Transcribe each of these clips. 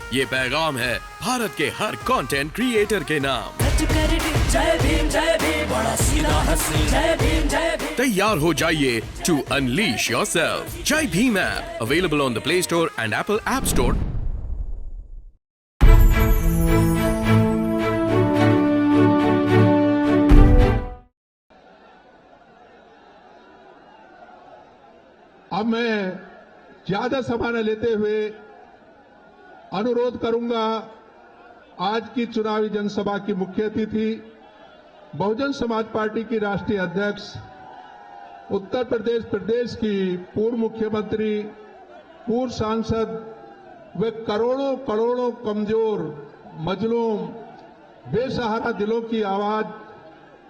ये पैगाम है भारत के हर कंटेंट क्रिएटर के नाम। जय भीम बड़ा सीधा हंसी, जय भीम। तैयार हो जाइए to unleash yourself. Jai Bhim app available on the Play Store and Apple App Store. अब मैं ज्यादा समय न लेते हुए अनुरोध करूंगा, आज की चुनावी जनसभा की मुख्य अतिथि बहुजन समाज पार्टी की राष्ट्रीय अध्यक्ष, उत्तर प्रदेश की पूर्व मुख्यमंत्री, पूर्व सांसद व करोड़ों करोड़ों कमजोर, मजलूम, बेसहारा दिलों की आवाज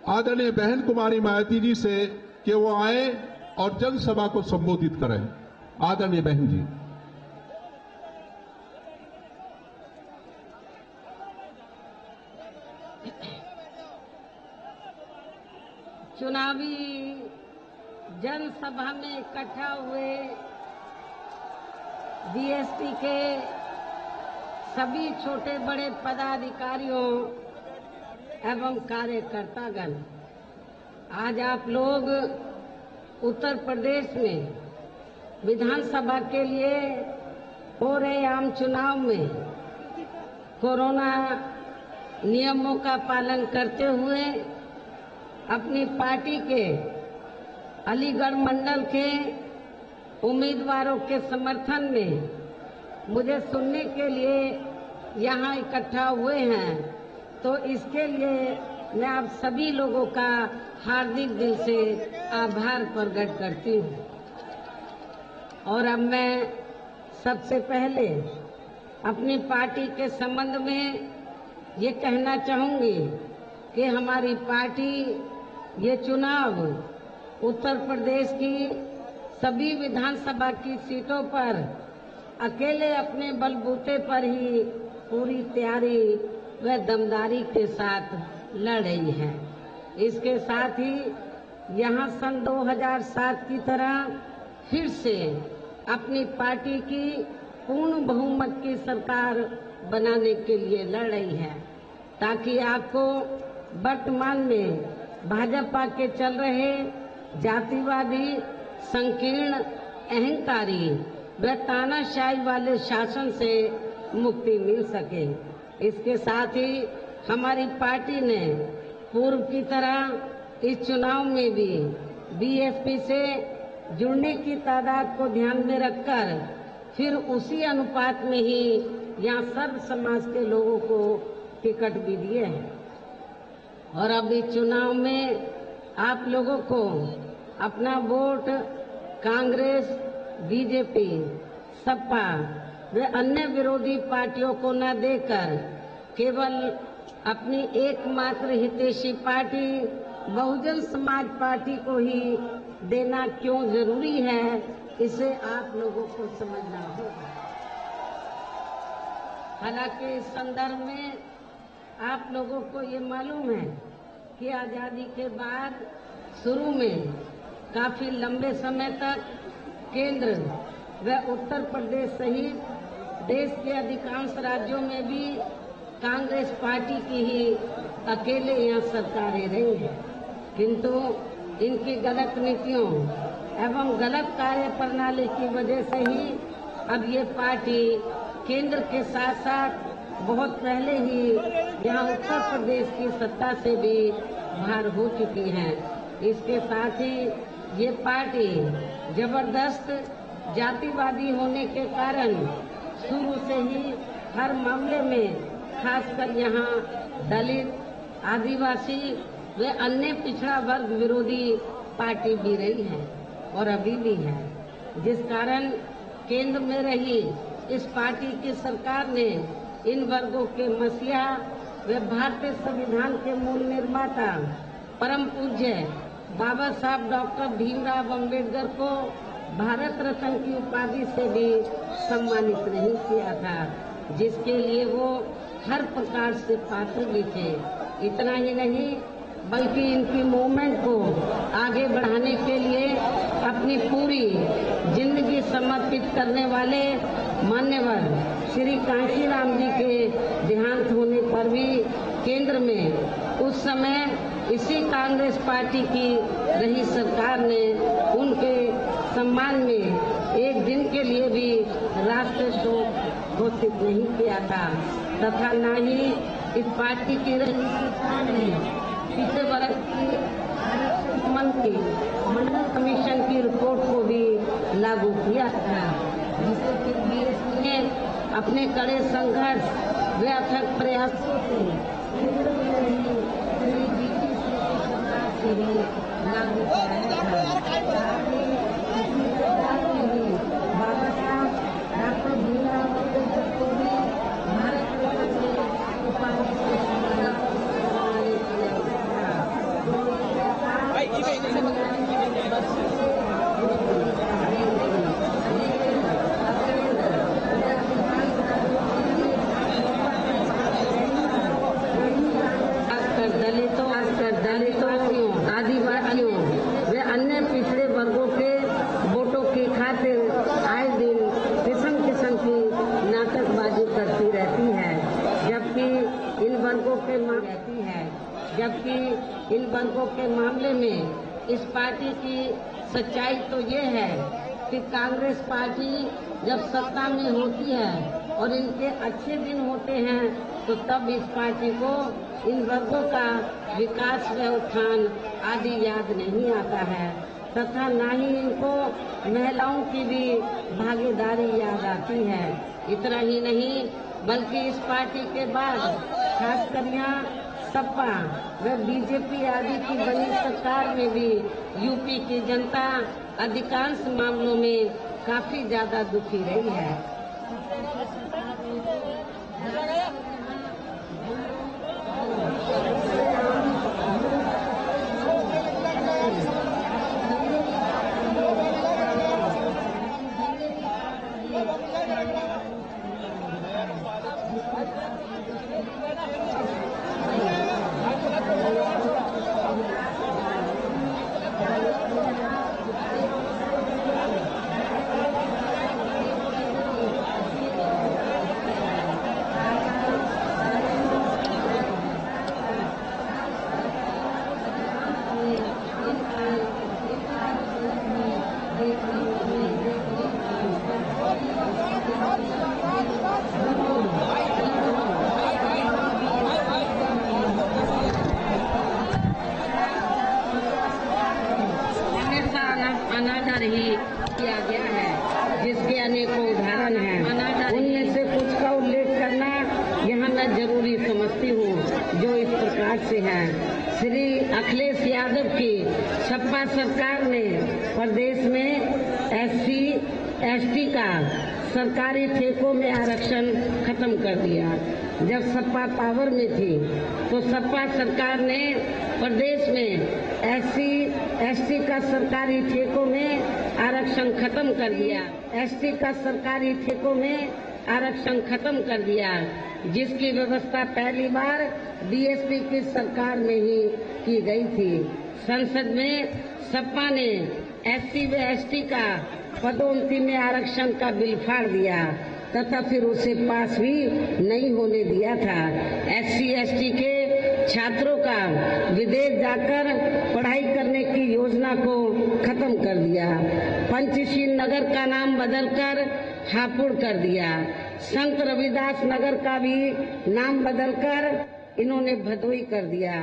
आदरणीय बहन कुमारी मायावती जी से कि वो आए और जनसभा को संबोधित करें। आदरणीय बहन जी। चुनावी जनसभा में इकट्ठा हुए बीएसपी के सभी छोटे बड़े पदाधिकारियों एवं कार्यकर्तागण, आज आप लोग उत्तर प्रदेश में विधानसभा के लिए हो रहे आम चुनाव में कोरोना नियमों का पालन करते हुए अपनी पार्टी के अलीगढ़ मंडल के उम्मीदवारों के समर्थन में मुझे सुनने के लिए यहाँ इकट्ठा हुए हैं, तो इसके लिए मैं आप सभी लोगों का हार्दिक दिल से आभार प्रकट करती हूँ। और अब मैं सबसे पहले अपनी पार्टी के संबंध में ये कहना चाहूंगी कि हमारी पार्टी ये चुनाव उत्तर प्रदेश की सभी विधानसभा की सीटों पर अकेले अपने बलबूते पर ही पूरी तैयारी व दमदारी के साथ लड़ रही है। इसके साथ ही यहाँ सन 2007 की तरह फिर से अपनी पार्टी की पूर्ण बहुमत की सरकार बनाने के लिए लड़ रही है, ताकि आपको वर्तमान में भाजपा के चल रहे जातिवादी, संकीर्ण, अहंकारी व तानाशाही वाले शासन से मुक्ति मिल सके। इसके साथ ही हमारी पार्टी ने पूर्व की तरह इस चुनाव में भी बीएसपी से जुड़ने की तादाद को ध्यान में रखकर फिर उसी अनुपात में ही यहाँ सर्व समाज के लोगों को टिकट भी दिए हैं। और अब इस चुनाव में आप लोगों को अपना वोट कांग्रेस, बीजेपी, सपा व अन्य विरोधी पार्टियों को न देकर केवल अपनी एकमात्र हितैषी पार्टी बहुजन समाज पार्टी को ही देना क्यों जरूरी है, इसे आप लोगों को समझना होगा। हालांकि इस संदर्भ में आप लोगों को ये मालूम है कि आजादी के बाद शुरू में काफी लंबे समय तक केंद्र व उत्तर प्रदेश सहित देश के अधिकांश राज्यों में भी कांग्रेस पार्टी की ही अकेले यहाँ सरकारें रही हैं, किंतु इनकी गलत नीतियों एवं गलत कार्य प्रणाली की वजह से ही अब ये पार्टी केंद्र के साथ साथ बहुत पहले ही यहाँ उत्तर प्रदेश की सत्ता से भी बाहर हो चुकी है। इसके साथ ही ये पार्टी जबरदस्त जातिवादी होने के कारण शुरू से ही हर मामले में खासकर यहाँ दलित, आदिवासी व अन्य पिछड़ा वर्ग विरोधी पार्टी भी रही है और अभी भी है, जिस कारण केंद्र में रही इस पार्टी की सरकार ने इन वर्गों के मसीहा व भारतीय संविधान के मूल निर्माता परम पूज्य बाबा साहब डॉक्टर भीमराव अम्बेडकर को भारत रत्न की उपाधि से भी सम्मानित नहीं किया था, जिसके लिए वो हर प्रकार से पात्र भी थे। इतना ही नहीं बल्कि इनकी मूवमेंट को आगे बढ़ाने के लिए अपनी पूरी जिंदगी समर्पित करने वाले मान्यवर श्री कांशीराम जी के देहांत होने पर भी केंद्र में उस समय इसी कांग्रेस पार्टी की रही सरकार ने उनके सम्मान में एक दिन के लिए भी राष्ट्रीय शोक घोषित नहीं किया था तथा न ही इस पार्टी की रही सरकार ने पिछले वर्ष की मंडल कमीशन की रिपोर्ट को भी लागू किया था, जिसे फिर बीएसपी ने अपने कड़े संघर्ष व अथक प्रयासों से लागू कराया था। बाबा साहब डॉक्टर भीमराव अम्बेडकर को भी भारत रत्न से उपाधि से सम्मानित दलितों, आदिवासियों व अन्य पिछड़े वर्गों के वोटों की खातिर आए दिन किस्म किस्म की नाटकबाजी करती रहती है, जबकि इन वर्गों के मामले में इस पार्टी की सच्चाई तो ये है कि कांग्रेस पार्टी जब सत्ता में होती है और इनके अच्छे दिन होते हैं तो तब इस पार्टी को इन वर्गों का विकास व उत्थान आदि याद नहीं आता है तथा न ही इनको महिलाओं की भी भागीदारी याद आती है। इतना ही नहीं बल्कि इस पार्टी के बाद खासकर यहाँ सपा व बीजेपी आदि की बनी सरकार में भी यूपी की जनता अधिकांश मामलों में काफी ज्यादा दुखी रही है। अनादर ही किया गया है, जिसके अनेकों उदाहरण हैं। उनमें से कुछ का उल्लेख करना यहाँ मैं जरूरी समझती हूँ, जो इस प्रकार से है। श्री अखिलेश यादव की सपा सरकार ने प्रदेश में SC/ST का सरकारी ठेकों में आरक्षण खत्म कर दिया। जब सपा पावर में थी तो सपा सरकार ने प्रदेश में SC/ST का सरकारी ठेकों में आरक्षण खत्म कर दिया। ST का सरकारी ठेकों में आरक्षण खत्म कर दिया, जिसकी व्यवस्था पहली बार बीएसपी की सरकार में ही की गई थी। संसद में सपा ने SC व ST का पदोन्नति में आरक्षण का बिल फाड़ दिया तथा फिर उसे पास भी नहीं होने दिया था। SC/ST के छात्रों का विदेश जाकर पढ़ाई करने की योजना को खत्म कर दिया। पंचशील नगर का नाम बदलकर हापुड़ कर दिया। संत रविदास नगर का भी नाम बदलकर इन्होंने भदोई कर दिया।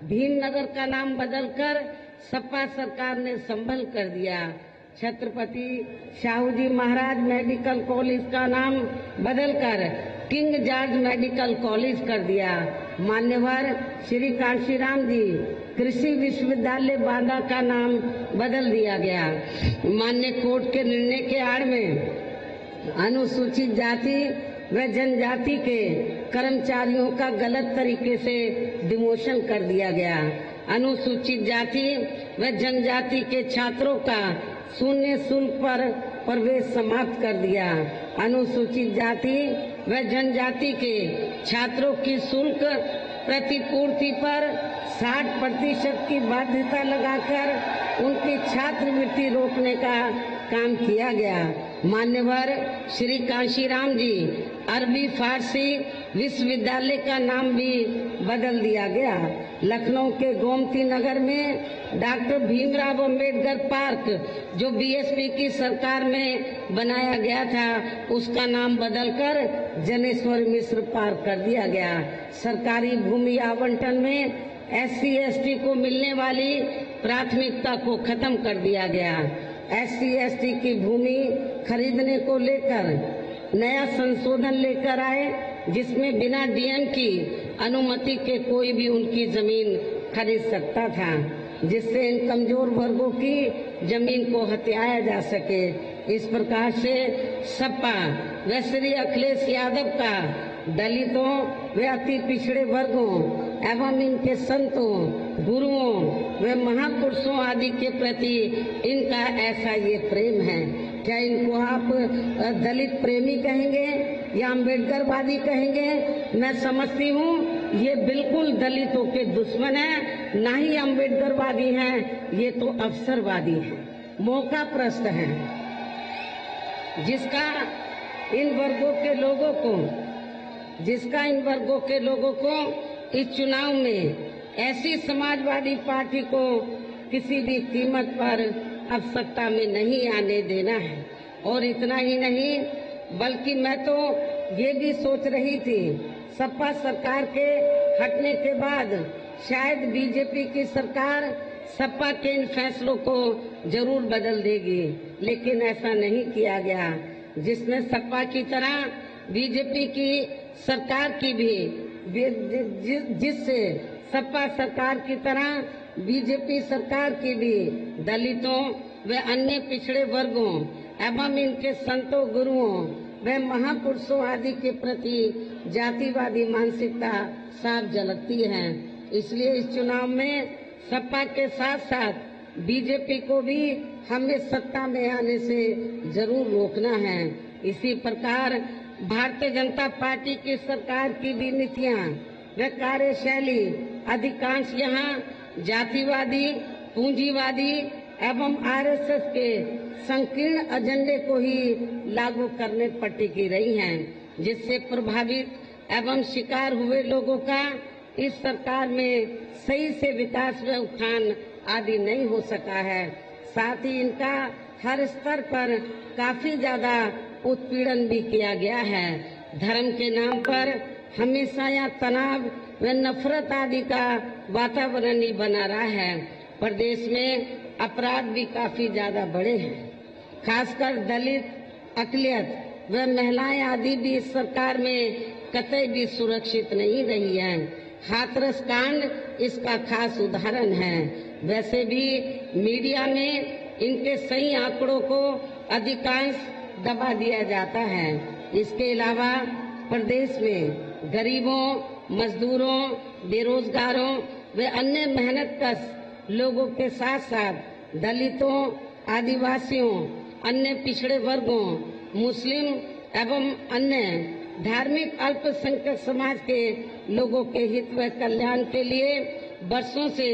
भीम नगर का नाम बदलकर सपा सरकार ने संभल कर दिया। छत्रपति शाहूजी महाराज मेडिकल कॉलेज का नाम बदलकर किंग जॉर्ज मेडिकल कॉलेज कर दिया। मान्यवर श्री कांशीराम जी कृषि विश्वविद्यालय बांदा का नाम बदल दिया गया। मान्य कोर्ट के निर्णय के आड़ में अनुसूचित जाति व जनजाति के कर्मचारियों का गलत तरीके से डिमोशन कर दिया गया। अनुसूचित जाति व जनजाति के छात्रों का शून्य शुल्क पर प्रवेश समाप्त कर दिया। अनुसूचित जाति व जनजाति के छात्रों की शुल्क प्रतिपूर्ति पर 60% की बाध्यता लगाकर उनकी छात्रवृत्ति रोकने का काम किया गया। मान्यवर श्री कांशीराम जी अरबी फारसी विश्वविद्यालय का नाम भी बदल दिया गया। लखनऊ के गोमती नगर में डॉक्टर भीमराव अंबेडकर पार्क जो बीएसपी की सरकार में बनाया गया था, उसका नाम बदलकर जनेश्वर मिश्र पार्क कर दिया गया। सरकारी भूमि आवंटन में SC ST को मिलने वाली प्राथमिकता को खत्म कर दिया गया। SC ST की भूमि खरीदने को लेकर नया संशोधन लेकर आए, जिसमें बिना DM की अनुमति के कोई भी उनकी जमीन खरीद सकता था, जिससे इन कमजोर वर्गों की जमीन को हथियाया जा सके। इस प्रकार से सपा व श्री अखिलेश यादव का दलितों व अति पिछड़े वर्गों एवं इनके संतों, गुरुओं व महापुरुषों आदि के प्रति इनका ऐसा ये प्रेम है। क्या इनको आप दलित प्रेमी कहेंगे या अम्बेडकरवादी कहेंगे? मैं समझती हूँ ये बिल्कुल दलितों के दुश्मन है, ना ही अम्बेडकरवादी हैं, ये तो अवसरवादी हैं, मौका प्रस्त हैं, जिसका इन वर्गों के लोगों को इस चुनाव में ऐसी समाजवादी पार्टी को किसी भी कीमत पर अब सत्ता में नहीं आने देना है। और इतना ही नहीं, बल्कि मैं तो ये भी सोच रही थी सपा सरकार के हटने के बाद शायद बीजेपी की सरकार सपा के इन फैसलों को जरूर बदल देगी, लेकिन ऐसा नहीं किया गया। जिसने सपा की तरह बीजेपी की सरकार की भी, जिससे सपा सरकार की तरह बीजेपी सरकार की भी दलितों व अन्य पिछड़े वर्गों एवं इनके संतों, गुरुओं व महापुरुषों आदि के प्रति जातिवादी मानसिकता साफ झलकती है। इसलिए इस चुनाव में सपा के साथ साथ बीजेपी को भी हमें सत्ता में आने से जरूर रोकना है। इसी प्रकार भारतीय जनता पार्टी की सरकार की भी नीतियां व कार्यशैली अधिकांश यहाँ जातिवादी, पूंजीवादी एवं RSS के संकीर्ण एजेंडे को ही लागू करने पर टिकी रही हैं, जिससे प्रभावित एवं शिकार हुए लोगों का इस सरकार में सही से विकास व उत्थान आदि नहीं हो सका है। साथ ही इनका हर स्तर पर काफी ज्यादा उत्पीड़न भी किया गया है। धर्म के नाम पर हमेशा यहाँ तनाव व नफरत आदि का वातावरण ही बना रहा है। प्रदेश में अपराध भी काफी ज्यादा बढ़े हैं, खासकर दलित, अकलियत व महिलाएं आदि भी इस सरकार में कतई भी सुरक्षित नहीं रही हैं। हाथरस कांड इसका खास उदाहरण है। वैसे भी मीडिया में इनके सही आंकड़ों को अधिकांश दबा दिया जाता है। इसके अलावा प्रदेश में गरीबों, मजदूरों, बेरोजगारों व अन्य मेहनतकश लोगों के साथ साथ दलितों, आदिवासियों, अन्य पिछड़े वर्गों, मुस्लिम एवं अन्य धार्मिक अल्पसंख्यक समाज के लोगों के हित व कल्याण के लिए वर्षों से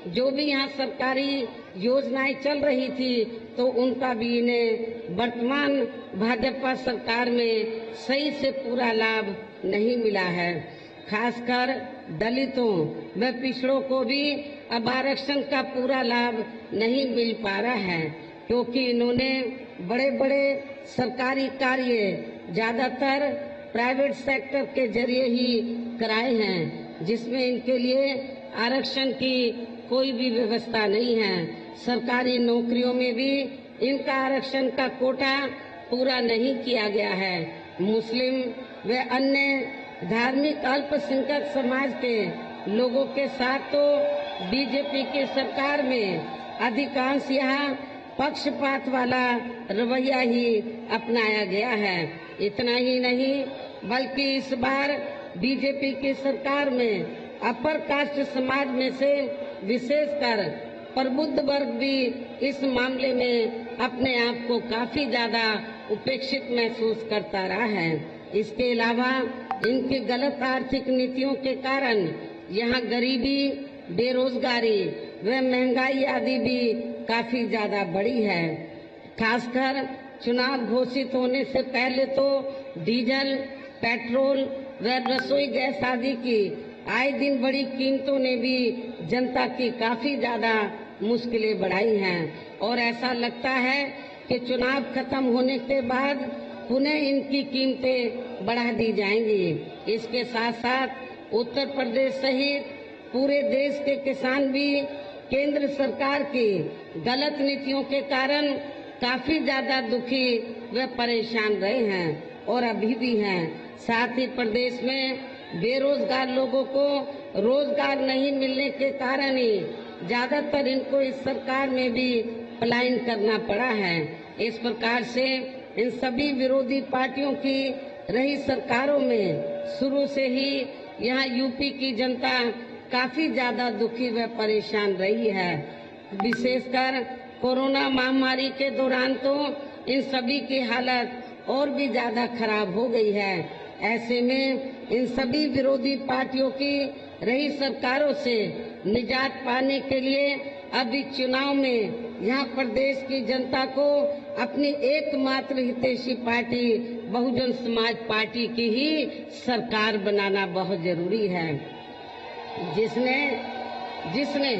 जो भी यहाँ सरकारी योजनाएं चल रही थी, तो उनका भी इन्हें वर्तमान भाजपा सरकार में सही से पूरा लाभ नहीं मिला है। खासकर दलितों व पिछड़ों को भी अब आरक्षण का पूरा लाभ नहीं मिल पा रहा है, क्योंकि इन्होंने बड़े बड़े सरकारी कार्य ज्यादातर प्राइवेट सेक्टर के जरिए ही कराए हैं, जिसमें इनके लिए आरक्षण की कोई भी व्यवस्था नहीं है। सरकारी नौकरियों में भी इनका आरक्षण का कोटा पूरा नहीं किया गया है। मुस्लिम व अन्य धार्मिक अल्पसंख्यक समाज के लोगों के साथ तो बीजेपी की सरकार में अधिकांश यहाँ पक्षपात वाला रवैया ही अपनाया गया है। इतना ही नहीं, बल्कि इस बार बीजेपी की सरकार में अपर कास्ट समाज में से विशेषकर प्रबुद्ध वर्ग भी इस मामले में अपने आप को काफी ज्यादा उपेक्षित महसूस करता रहा है। इसके अलावा इनकी गलत आर्थिक नीतियों के कारण यहाँ गरीबी, बेरोजगारी व महंगाई आदि भी काफी ज्यादा बढ़ी है। खासकर चुनाव घोषित होने से पहले तो डीजल, पेट्रोल व रसोई गैस आदि की आए दिन बड़ी कीमतों ने भी जनता की काफी ज्यादा मुश्किलें बढ़ाई हैं और ऐसा लगता है कि चुनाव खत्म होने के बाद पुनः इनकी कीमतें बढ़ा दी जाएंगी। इसके साथ साथ उत्तर प्रदेश सहित पूरे देश के किसान भी केंद्र सरकार की गलत नीतियों के कारण काफी ज्यादा दुखी व परेशान रहे हैं और अभी भी हैं। साथ ही प्रदेश में बेरोजगार लोगों को रोजगार नहीं मिलने के कारण ही ज्यादातर इनको इस सरकार में भी पलायन करना पड़ा है। इस प्रकार से इन सभी विरोधी पार्टियों की रही सरकारों में शुरू से ही यहाँ यूपी की जनता काफी ज्यादा दुखी व परेशान रही है। विशेषकर कोरोना महामारी के दौरान तो इन सभी की हालत और भी ज्यादा खराब हो गई है। ऐसे में इन सभी विरोधी पार्टियों की रही सरकारों से निजात पाने के लिए अभी चुनाव में यहाँ प्रदेश की जनता को अपनी एकमात्र हितैषी पार्टी बहुजन समाज पार्टी की ही सरकार बनाना बहुत जरूरी है, जिसने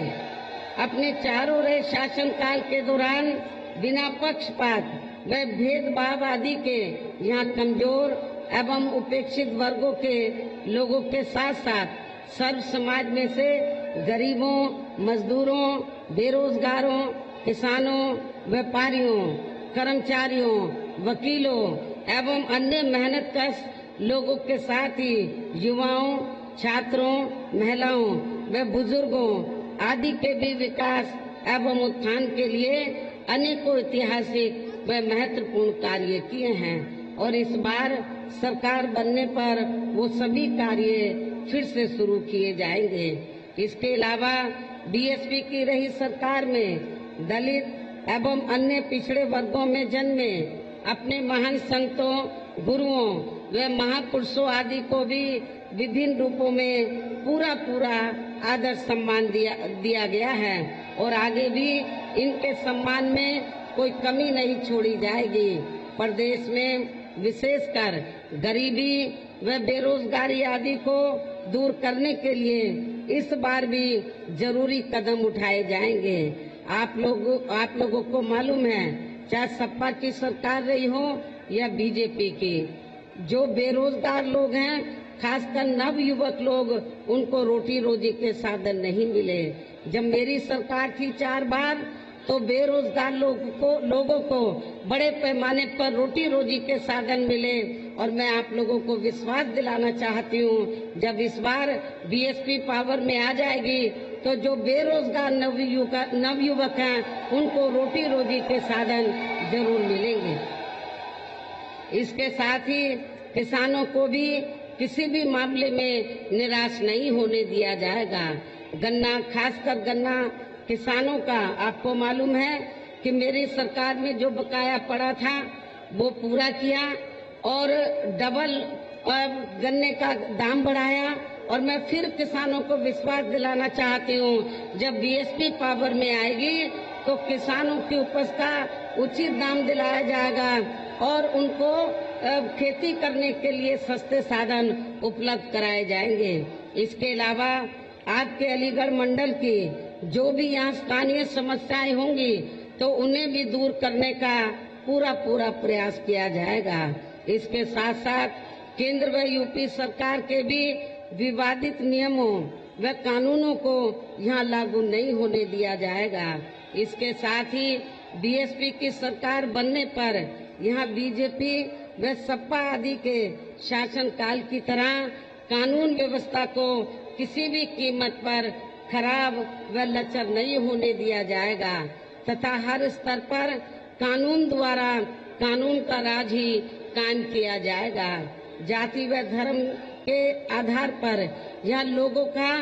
अपने चारों रहे शासनकाल के दौरान बिना पक्षपात व भेदभाव आदि के यहाँ कमजोर एवं उपेक्षित वर्गों के लोगों के साथ साथ सर्व समाज में से गरीबों, मजदूरों, बेरोजगारों, किसानों, व्यापारियों, कर्मचारियों, वकीलों एवं अन्य मेहनतकश लोगों के साथ ही युवाओं, छात्रों, महिलाओं व बुजुर्गों आदि के भी विकास एवं उत्थान के लिए अनेकों ऐतिहासिक व महत्वपूर्ण कार्य किए हैं और इस बार सरकार बनने पर वो सभी कार्य फिर से शुरू किए जाएंगे। इसके अलावा बीएसपी की रही सरकार में दलित एवं अन्य पिछड़े वर्गों में जन्मे अपने महान संतों, गुरुओं व महापुरुषों आदि को भी विभिन्न रूपों में पूरा आदर सम्मान दिया गया है और आगे भी इनके सम्मान में कोई कमी नहीं छोड़ी जाएगी। प्रदेश में विशेषकर गरीबी व बेरोजगारी आदि को दूर करने के लिए इस बार भी जरूरी कदम उठाए जाएंगे। आप लोगों को मालूम है, चाहे सपा की सरकार रही हो या बीजेपी की, जो बेरोजगार लोग हैं, खासकर नव युवक लोग, उनको रोटी रोजी के साधन नहीं मिले। जब मेरी सरकार थी 4 बार, तो बेरोजगार लोगों को बड़े पैमाने पर रोटी रोजी के साधन मिले और मैं आप लोगों को विश्वास दिलाना चाहती हूँ, जब इस बार बीएसपी पावर में आ जाएगी तो जो बेरोजगार नवयुवक हैं उनको रोटी रोजी के साधन जरूर मिलेंगे। इसके साथ ही किसानों को भी किसी भी मामले में निराश नहीं होने दिया जाएगा। गन्ना, खासकर गन्ना किसानों का आपको मालूम है कि मेरी सरकार में जो बकाया पड़ा था वो पूरा किया और डबल गन्ने का दाम बढ़ाया और मैं फिर किसानों को विश्वास दिलाना चाहती हूँ, जब बीएसपी पावर में आएगी तो किसानों की उपज का उचित दाम दिलाया जाएगा और उनको खेती करने के लिए सस्ते साधन उपलब्ध कराए जाएंगे। इसके अलावा आपके अलीगढ़ मंडल की जो भी यहाँ स्थानीय समस्याएं होंगी तो उन्हें भी दूर करने का पूरा प्रयास किया जाएगा। इसके साथ साथ केंद्र व यूपी सरकार के भी विवादित नियमों व कानूनों को यहाँ लागू नहीं होने दिया जाएगा। इसके साथ ही बीएसपी की सरकार बनने पर यहाँ बीजेपी व सपा आदि के शासनकाल की तरह कानून व्यवस्था को किसी भी कीमत पर खराब व लचर नहीं होने दिया जाएगा तथा हर स्तर पर कानून द्वारा कानून का राज ही कायम किया जाएगा। जाति व धर्म के आधार पर यह लोगों का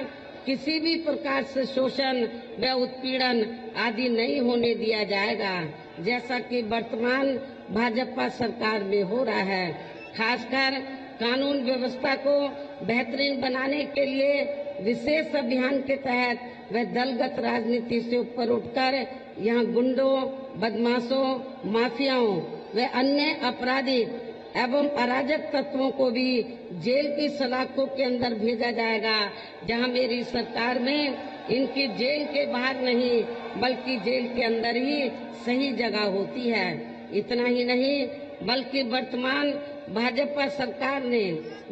किसी भी प्रकार से शोषण व उत्पीड़न आदि नहीं होने दिया जाएगा, जैसा कि वर्तमान भाजपा सरकार में हो रहा है। खासकर कानून व्यवस्था को बेहतरीन बनाने के लिए विशेष अभियान के तहत व दलगत राजनीति से ऊपर उठकर यहाँ गुंडों बदमाशों, माफियाओं व अन्य आपराधिक एवं अराजक तत्वों को भी जेल की सलाखों के अंदर भेजा जाएगा, जहां मेरी सरकार में इनकी जेल के बाहर नहीं बल्कि जेल के अंदर ही सही जगह होती है। इतना ही नहीं बल्कि वर्तमान भाजपा सरकार ने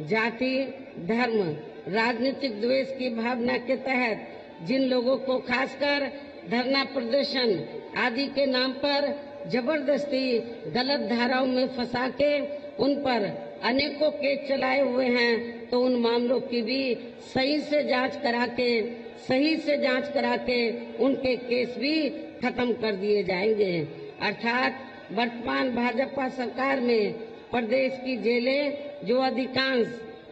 जाति, धर्म, राजनीतिक द्वेष की भावना के तहत जिन लोगों को खासकर धरना प्रदर्शन आदि के नाम पर जबरदस्ती गलत धाराओं में फंसा के उन पर अनेकों केस चलाए हुए हैं, तो उन मामलों की भी सही से जांच करा के उनके केस भी खत्म कर दिए जाएंगे। अर्थात वर्तमान भाजपा सरकार में प्रदेश की जेलें जो अधिकांश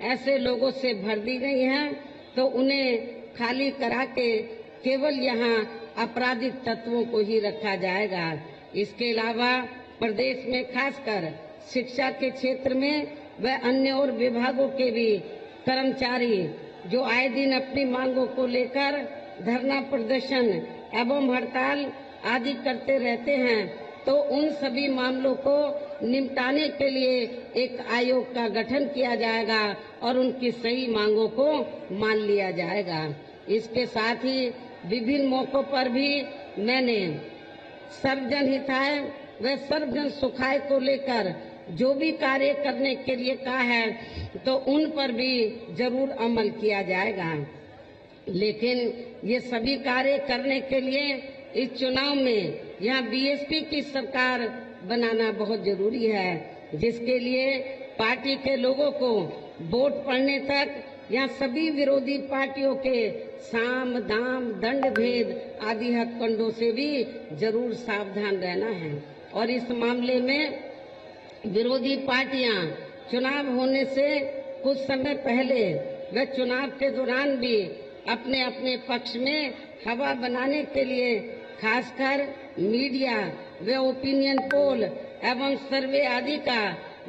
ऐसे लोगों से भर दी गई हैं, तो उन्हें खाली करा के केवल यहाँ आपराधिक तत्वों को ही रखा जाएगा। इसके अलावा प्रदेश में खासकर शिक्षा के क्षेत्र में व अन्य और विभागों के भी कर्मचारी जो आए दिन अपनी मांगों को लेकर धरना प्रदर्शन एवं हड़ताल आदि करते रहते हैं, तो उन सभी मामलों को निपटाने के लिए एक आयोग का गठन किया जाएगा और उनकी सही मांगों को मान लिया जाएगा। इसके साथ ही विभिन्न मौकों पर भी मैंने सर्वजन हिताय व सर्वजन सुखाय को लेकर जो भी कार्य करने के लिए कहा है, तो उन पर भी जरूर अमल किया जाएगा। लेकिन ये सभी कार्य करने के लिए इस चुनाव में यहाँ बीएसपी की सरकार बनाना बहुत जरूरी है, जिसके लिए पार्टी के लोगों को वोट पड़ने तक यहाँ सभी विरोधी पार्टियों के साम, दाम, दंड भेद आदि हथकंडों से भी जरूर सावधान रहना है। और इस मामले में विरोधी पार्टियां चुनाव होने से कुछ समय पहले व चुनाव के दौरान भी अपने अपने पक्ष में हवा बनाने के लिए खासकर मीडिया व ओपिनियन पोल एवं सर्वे आदि का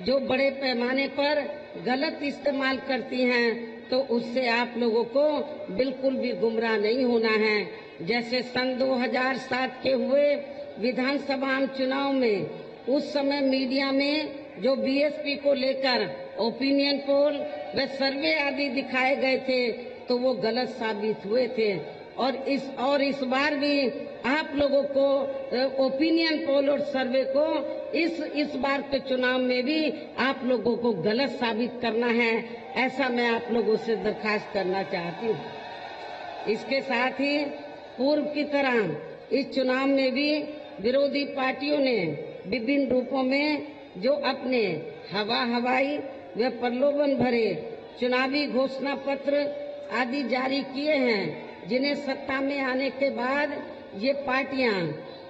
जो बड़े पैमाने पर गलत इस्तेमाल करती हैं, तो उससे आप लोगों को बिल्कुल भी गुमराह नहीं होना है। जैसे सन 2007 के हुए विधानसभा चुनाव में उस समय मीडिया में जो बीएसपी को लेकर ओपिनियन पोल व सर्वे आदि दिखाए गए थे, तो वो गलत साबित हुए थे। और इस बार भी आप लोगों को ओपिनियन पोल और सर्वे को इस बार के चुनाव में भी आप लोगों को गलत साबित करना है, ऐसा मैं आप लोगों से दरखास्त करना चाहती हूँ। इसके साथ ही पूर्व की तरह इस चुनाव में भी विरोधी पार्टियों ने विभिन्न रूपों में जो अपने हवाई व प्रलोभन भरे चुनावी घोषणा पत्र आदि जारी किए हैं, जिन्हें सत्ता में आने के बाद ये पार्टियां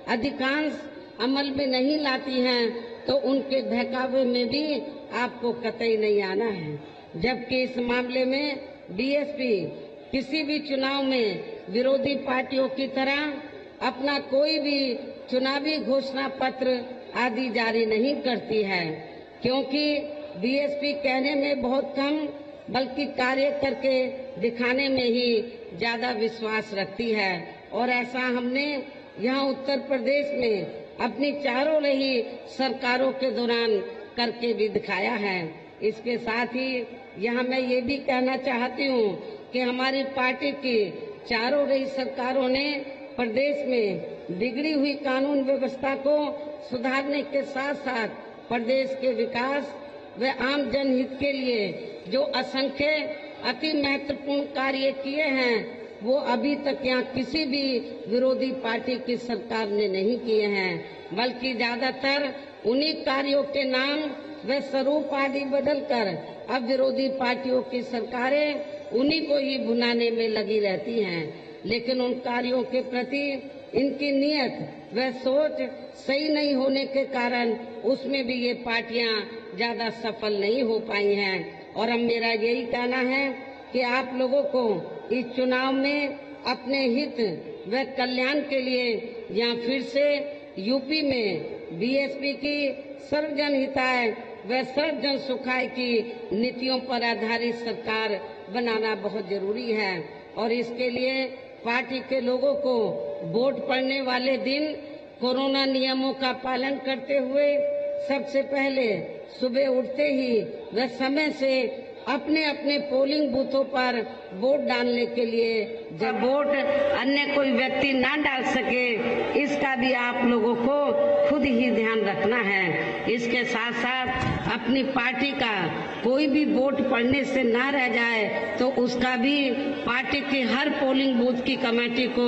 अधिकांश अमल में नहीं लाती हैं, तो उनके बहकावे में भी आपको कतई नहीं आना है। जबकि इस मामले में बीएसपी किसी भी चुनाव में विरोधी पार्टियों की तरह अपना कोई भी चुनावी घोषणा पत्र आदि जारी नहीं करती है, क्योंकि बीएसपी कहने में बहुत कम बल्कि कार्य करके दिखाने में ही ज्यादा विश्वास रखती है। और ऐसा हमने यहाँ उत्तर प्रदेश में अपनी चारों रही सरकारों के दौरान करके भी दिखाया है। इसके साथ ही यहाँ मैं ये भी कहना चाहती हूँ कि हमारी पार्टी की चारों रही सरकारों ने प्रदेश में बिगड़ी हुई कानून व्यवस्था को सुधारने के साथ साथ प्रदेश के विकास व आम जनहित के लिए जो असंख्य अति महत्वपूर्ण कार्य किए हैं, वो अभी तक यहाँ किसी भी विरोधी पार्टी की सरकार ने नहीं किए हैं, बल्कि ज्यादातर उन्हीं कार्यों के नाम व स्वरूप आदि बदलकर अब विरोधी पार्टियों की सरकारें उन्हीं को ही भुनाने में लगी रहती हैं। लेकिन उन कार्यों के प्रति इनकी नीयत व सोच सही नहीं होने के कारण उसमें भी ये पार्टियां ज्यादा सफल नहीं हो पाई हैं। और अब मेरा यही कहना है कि आप लोगों को इस चुनाव में अपने हित व कल्याण के लिए यहाँ फिर से यूपी में बीएसपी की सर्वजन हिताय व सर्वजन सुखाय की नीतियों पर आधारित सरकार बनाना बहुत जरूरी है। और इसके लिए पार्टी के लोगों को वोट पड़ने वाले दिन कोरोना नियमों का पालन करते हुए सबसे पहले सुबह उठते ही व समय से अपने अपने पोलिंग बूथों पर वोट डालने के लिए, जब वोट अन्य कोई व्यक्ति ना डाल सके, इसका भी आप लोगों को खुद ही ध्यान रखना है। इसके साथ साथ अपनी पार्टी का कोई भी वोट पड़ने से ना रह जाए तो उसका भी पार्टी की हर पोलिंग बूथ की कमेटी को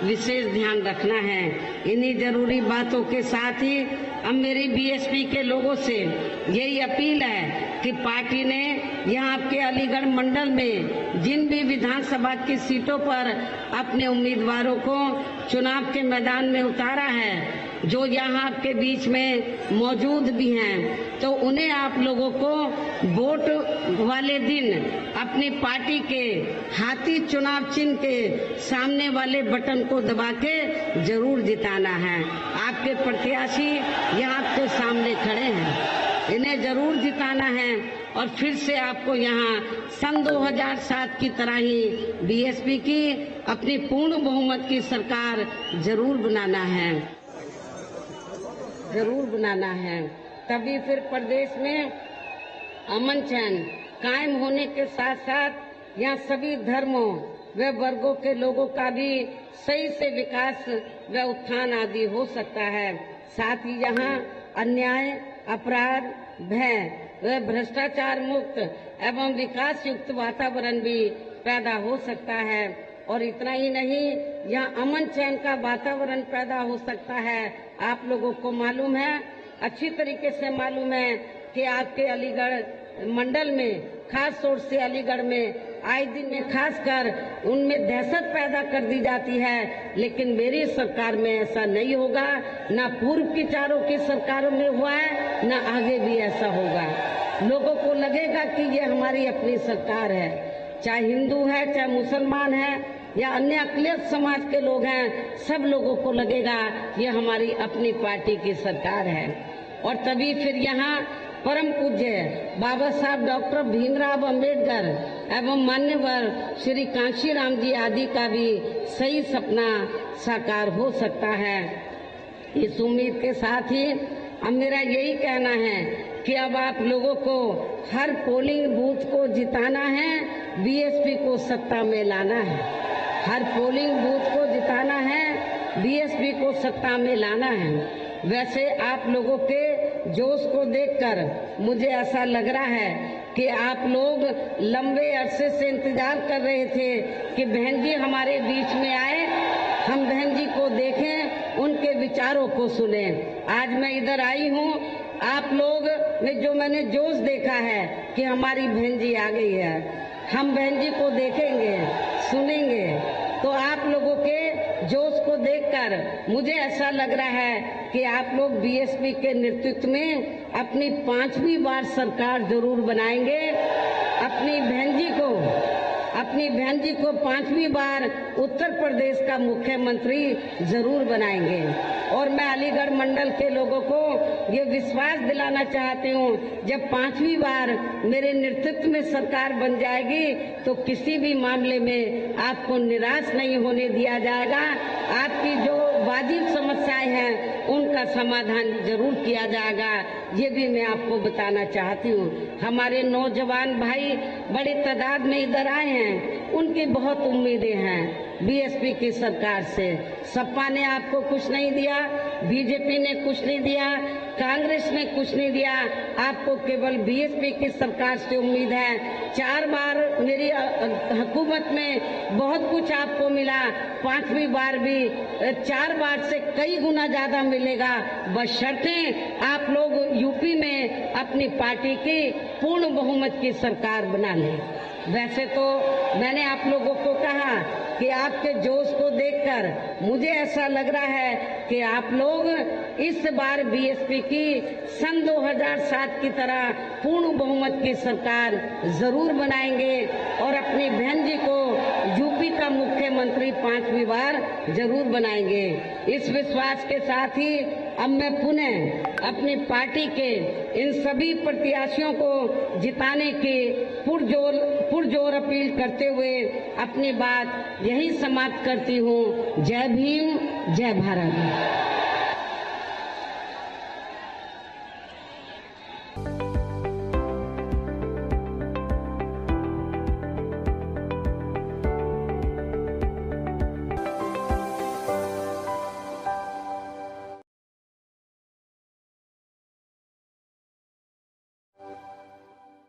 विशेष ध्यान रखना है। इन्हीं जरूरी बातों के साथ ही अब मेरी बीएसपी के लोगों से यही अपील है कि पार्टी ने यहाँ आपके अलीगढ़ मंडल में जिन भी विधानसभा की सीटों पर अपने उम्मीदवारों को चुनाव के मैदान में उतारा है, जो यहाँ आपके बीच में मौजूद भी हैं, तो उन्हें आप लोगों को वोट वाले दिन अपनी पार्टी के हाथी चुनाव चिन्ह के सामने वाले बटन को दबा के जरूर जिताना है। आपके प्रत्याशी यहाँ आपके सामने खड़े हैं, इन्हें जरूर जिताना है और फिर से आपको यहाँ सन 2007 की तरह ही बीएसपी की अपनी पूर्ण बहुमत की सरकार जरूर बनाना है। तभी फिर प्रदेश में अमन चैन कायम होने के साथ साथ यहाँ सभी धर्मों व वर्गों के लोगों का भी सही से विकास व उत्थान आदि हो सकता है। साथ ही यहाँ अन्याय, अपराध, भय व भ्रष्टाचार मुक्त एवं विकास युक्त वातावरण भी पैदा हो सकता है। और इतना ही नहीं, यहाँ अमन चैन का वातावरण पैदा हो सकता है। आप लोगों को मालूम है, अच्छी तरीके से मालूम है कि आपके अलीगढ़ मंडल में, खास तौर से अलीगढ़ में आए दिन में खासकर उनमें दहशत पैदा कर दी जाती है, लेकिन मेरी सरकार में ऐसा नहीं होगा। ना पूर्व की चारों की सरकारों में हुआ है, ना आगे भी ऐसा होगा। लोगों को लगेगा कि ये हमारी अपनी सरकार है, चाहे हिंदू है, चाहे मुसलमान है या अन्य अकलियत समाज के लोग हैं, सब लोगों को लगेगा ये हमारी अपनी पार्टी की सरकार है। और तभी फिर यहाँ परम पूज्य बाबा साहब डॉक्टर भीमराव अंबेडकर एवं मान्यवर श्री कांशीराम जी आदि का भी सही सपना साकार हो सकता है। इस उम्मीद के साथ ही अब मेरा यही कहना है कि अब आप लोगों को हर पोलिंग बूथ को जिताना है, बीएसपी को सत्ता में लाना है। हर पोलिंग बूथ को जिताना है, बीएसपी को सत्ता में लाना है। वैसे आप लोगों के जोश को देखकर मुझे ऐसा लग रहा है कि आप लोग लंबे अरसे से इंतजार कर रहे थे कि बहन जी हमारे बीच में आए, हम बहन जी को देखें, उनके विचारों को सुने। आज मैं इधर आई हूँ, आप लोग ने जो मैंने जोश देखा है कि हमारी बहन जी आ गई है, हम बहन जी को देखेंगे, सुनेंगे, तो आप लोगों के जोश को देखकर मुझे ऐसा लग रहा है कि आप लोग बीएसपी के नेतृत्व में अपनी 5वीं बार सरकार जरूर बनाएंगे। अपनी बहन जी को 5वीं बार उत्तर प्रदेश का मुख्यमंत्री जरूर बनाएंगे। और मैं अलीगढ़ मंडल के लोगों को ये विश्वास दिलाना चाहती हूँ, जब 5वीं बार मेरे नेतृत्व में सरकार बन जाएगी तो किसी भी मामले में आपको निराश नहीं होने दिया जाएगा। आपकी जो वाजिब समस्याएं हैं उनका समाधान जरूर किया जाएगा, ये भी मैं आपको बताना चाहती हूँ। हमारे नौजवान भाई बड़ी तादाद में इधर आए हैं, उनकी बहुत उम्मीदें हैं बीएसपी की सरकार से। सपा ने आपको कुछ नहीं दिया, बीजेपी ने कुछ नहीं दिया, कांग्रेस ने कुछ नहीं दिया, आपको केवल बीएसपी की सरकार से उम्मीद है। 4 बार मेरी हुकूमत में बहुत कुछ आपको मिला, 5वीं बार भी 4 बार से कई गुना ज्यादा मिलेगा, बशर्ते आप लोग यूपी में अपनी पार्टी की पूर्ण बहुमत की सरकार बना लें। वैसे तो मैंने आप लोगों को कहा कि आपके जोश को देखकर मुझे ऐसा लग रहा है कि आप लोग इस बार बीएसपी की सन 2007 की तरह पूर्ण बहुमत की सरकार जरूर बनाएंगे और अपनी बहन जी को यूपी का मुख्यमंत्री 5वीं बार जरूर बनाएंगे। इस विश्वास के साथ ही अब मैं पुनः अपनी पार्टी के इन सभी प्रत्याशियों को जिताने की पुरजोर अपील करते हुए अपनी बात यही समाप्त करती हूँ। जय भीम, जय भारत। है।